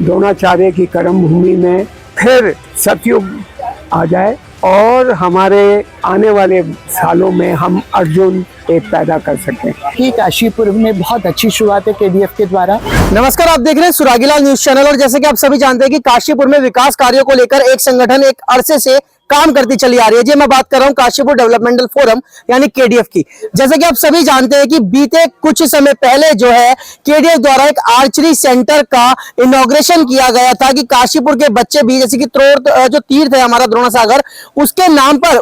द्रोणाचार्य की कर्म भूमि में फिर सतयुग आ जाए और हमारे आने वाले सालों में हम अर्जुन एक पैदा कर सकें। कि काशीपुर में बहुत अच्छी शुरुआत है केडीएफ के द्वारा। नमस्कार, आप देख रहे हैं सुरागीलाल न्यूज चैनल। और जैसे कि आप सभी जानते हैं कि काशीपुर में विकास कार्यों को लेकर एक संगठन एक अरसे से काम करती चली आ रही है। जी, मैं बात कर रहा हूं काशीपुर डेवलपमेंटल फोरम यानी केडीएफ की। जैसे कि आप सभी जानते हैं कि बीते कुछ समय पहले जो है केडीएफ द्वारा एक आर्चरी सेंटर का इनॉग्रेशन किया गया था कि काशीपुर के बच्चे भी, जैसे कि त्रोड़ जो तीर्थ है हमारा द्रोणासागर, उसके नाम पर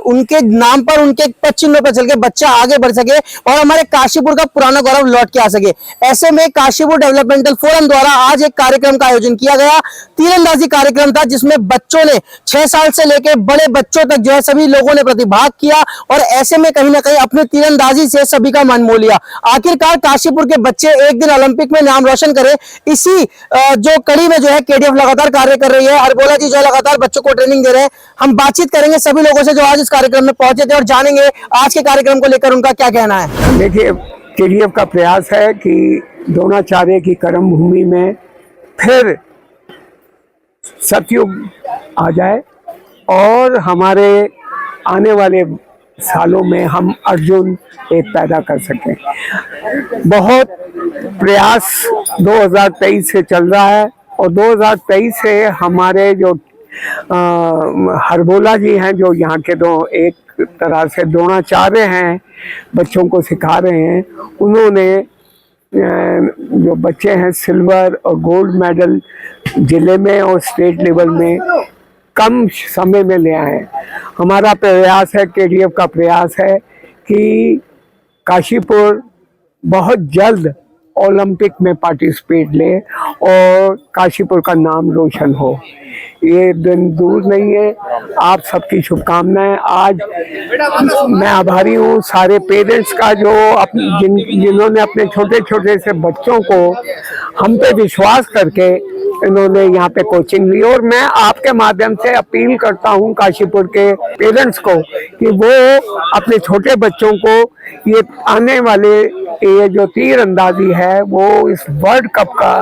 उनके पद चिन्हों पर चल के बच्चा आगे बढ़ सके और हमारे काशीपुर का पुराना गौरव लौट के आ सके। ऐसे में काशीपुर डेवलपमेंटल फोरम द्वारा आज एक कार्यक्रम का आयोजन किया गया। तीरंदाजी कार्यक्रम था जिसमें बच्चों ने 6 साल से लेकर बड़े बच्चों तक जो है सभी लोगों ने प्रतिभाग किया और ऐसे में कहीं ना कहीं अपनी तीरंदाजी से सभी का मन मोह लिया। आखिरकार काशीपुर के बच्चे एक दिन ओलंपिक में नाम रोशन करें, इसी जो कड़ी में जो है केडीएफ लगातार कार्य कर रही है। हरबोला जी जो है लगातार बच्चों को ट्रेनिंग दे रहे हैं। हम बातचीत करेंगे सभी लोगों से जो आज इस कार्यक्रम में पहुंचे थे और जानेंगे आज के कार्यक्रम को लेकर उनका क्या कहना है। देखिए, केडीएफ का प्रयास है कि द्रोणाचार्य की कर्म भूमि में फिर सतयुग आ जाए और हमारे आने वाले सालों में हम अर्जुन एक पैदा कर सकें। बहुत प्रयास 2023 से चल रहा है और 2023 से हमारे जो हरबोला जी हैं, जो यहाँ के एक तरह से द्रोणाचार्य हैं, बच्चों को सिखा रहे हैं। उन्होंने जो बच्चे हैं सिल्वर और गोल्ड मेडल जिले में और स्टेट लेवल में कम समय में ले आए। हमारा प्रयास है, केडीएफ का प्रयास है कि काशीपुर बहुत जल्द ओलंपिक में पार्टिसिपेट ले और काशीपुर का नाम रोशन हो। ये दिन दूर नहीं है। आप सबकी शुभकामनाएं। आज मैं आभारी हूँ सारे पेरेंट्स का जो जिन्होंने अपने छोटे छोटे से बच्चों को हम पे विश्वास करके इन्होंने यहाँ पे कोचिंग ली। और मैं आपके माध्यम से अपील करता हूँ काशीपुर के पेरेंट्स को कि वो अपने छोटे बच्चों को ये आने वाले ये जो तीरंदाजी है वो इस वर्ल्ड कप का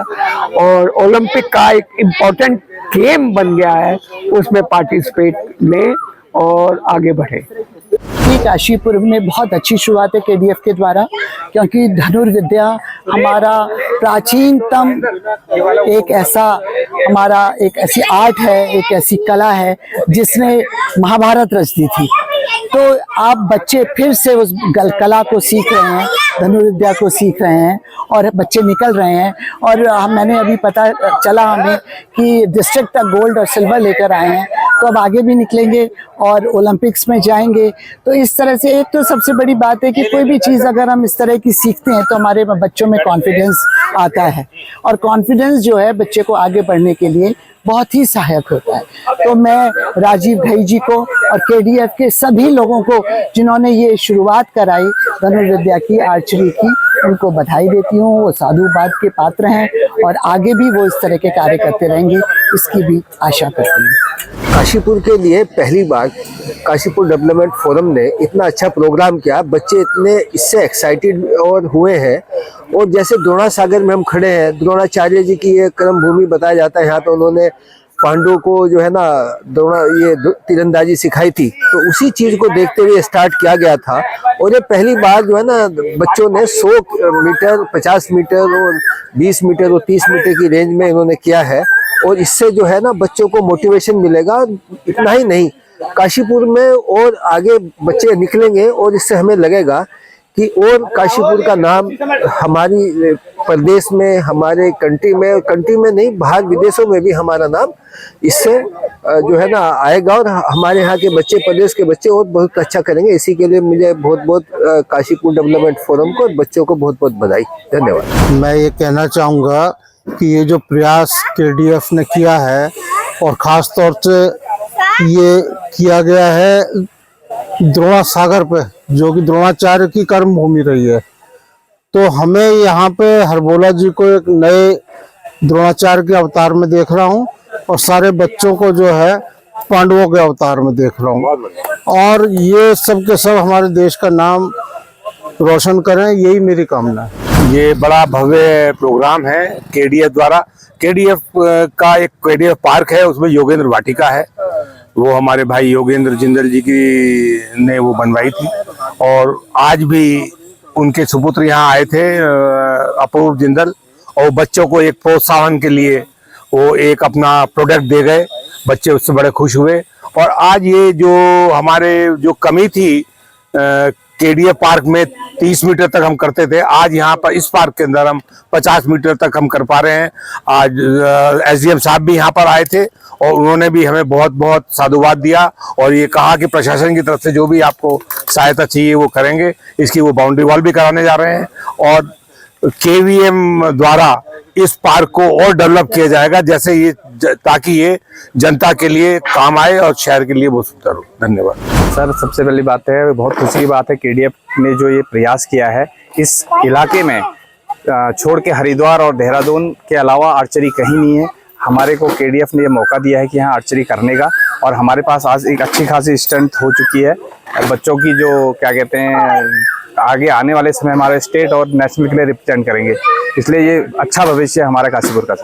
और ओलंपिक का एक इम्पोर्टेंट गेम बन गया है, उसमें पार्टिसिपेट लें और आगे बढ़े। कि काशीपुर में बहुत अच्छी शुरुआत है केडीएफ के द्वारा, क्योंकि धनुर्विद्या हमारा प्राचीनतम एक ऐसी आर्ट है, एक ऐसी कला है जिसने महाभारत रच दी थी। तो आप बच्चे फिर से उस कला को सीख रहे हैं, धनुर्विद्या को सीख रहे हैं और बच्चे निकल रहे हैं। और मैंने अभी पता चला हमें कि डिस्ट्रिक्ट तक गोल्ड और सिल्वर लेकर आए हैं, तो अब आगे भी निकलेंगे और ओलंपिक्स में जाएंगे। तो इस तरह से एक तो सबसे बड़ी बात है कि कोई भी चीज़ अगर हम इस तरह की सीखते हैं तो हमारे बच्चों में कॉन्फिडेंस आता है और कॉन्फिडेंस जो है बच्चे को आगे बढ़ने के लिए बहुत ही सहायक होता है। तो मैं राजीव भाई जी को और केडीएफ के सभी लोगों को जिन्होंने ये शुरुआत कराई धनुर्विद्या की, आर्चरी की, उनको बधाई देती हूँ। वो साधुवाद के पात्र हैं और आगे भी वो इस तरह के कार्य करते रहेंगे, इसकी भी आशा करती हूँ। काशीपुर के लिए पहली बार काशीपुर डेवलपमेंट फोरम ने इतना अच्छा प्रोग्राम किया। बच्चे इतने इससे एक्साइटेड और हुए हैं। और जैसे द्रोणासागर में हम खड़े हैं, द्रोणाचार्य जी की ये कर्म भूमि बताया जाता है। यहाँ पे उन्होंने पांडवों को जो है ना ये तीरंदाजी सिखाई थी, तो उसी चीज को देखते हुए स्टार्ट किया गया था। और ये पहली बार जो है ना बच्चों ने 100 मीटर, 50 मीटर और 20 मीटर और 30 मीटर की रेंज में इन्होंने किया है। और इससे जो है ना बच्चों को मोटिवेशन मिलेगा। इतना ही नहीं, काशीपुर में और आगे बच्चे निकलेंगे और इससे हमें लगेगा कि और काशीपुर का नाम हमारी प्रदेश में, हमारे कंट्री में, और कंट्री में नहीं बाहर विदेशों में भी हमारा नाम इससे जो है ना आएगा। और हमारे यहाँ के बच्चे, प्रदेश के बच्चे और बहुत अच्छा करेंगे। इसी के लिए मुझे बहुत बहुत काशीपुर डेवलपमेंट फोरम को और बच्चों को बहुत बहुत बधाई। धन्यवाद। मैं ये कहना चाहूँगा कि ये जो प्रयास केडीएफ ने किया है और ख़ास तौर से ये किया गया है द्रोणासागर पे, जो कि द्रोणाचार्य की कर्म भूमि रही है, तो हमें यहाँ पे हरबोला जी को एक नए द्रोणाचार्य के अवतार में देख रहा हूँ और सारे बच्चों को जो है पांडवों के अवतार में देख रहा हूँ। और ये सब के सब हमारे देश का नाम रोशन करें, यही मेरी कामना है। ये बड़ा भव्य प्रोग्राम है केडीएफ द्वारा। केडीएफ का एक केडीएफ पार्क है, उसमें योगेंद्र वाटिका है, वो हमारे भाई योगेंद्र जिंदल जी की ने वो बनवाई थी। और आज भी उनके सुपुत्र यहाँ आए थे, अपूर्व जिंदल, और बच्चों को एक प्रोत्साहन के लिए वो एक अपना प्रोडक्ट दे गए, बच्चे उससे बड़े खुश हुए। और आज ये जो हमारे जो कमी थी केडीएफ पार्क में 30 मीटर तक हम करते थे, आज यहाँ पर इस पार्क के अंदर हम 50 मीटर तक हम कर पा रहे हैं। आज एसडीएम साहब भी यहाँ पर आए थे और उन्होंने भी हमें बहुत बहुत साधुवाद दिया और ये कहा कि प्रशासन की तरफ से जो भी आपको सहायता चाहिए वो करेंगे। इसकी वो बाउंड्री वॉल भी कराने जा रहे हैं और केवीएम द्वारा इस पार्क को और डेवलप किया जाएगा, जैसे ये ताकि ये जनता के लिए काम आए और शहर के लिए बहुत सुंदर हो। धन्यवाद सर। सबसे पहली बात है, बहुत खुशी की बात है केडीएफ ने जो ये प्रयास किया है इस इलाके में, छोड़ के हरिद्वार और देहरादून के अलावा आर्चरी कहीं नहीं है। हमारे को केडीएफ ने ये मौका दिया है कि यहाँ आर्चरी करने का, और हमारे पास आज एक अच्छी खासी स्ट्रेंथ हो चुकी है। बच्चों की जो क्या कहते हैं, आगे आने वाले समय हमारे स्टेट और नेशनल के लिए रिप्रेजेंट करेंगे, इसलिए ये अच्छा भविष्य है हमारा काशीपुर का।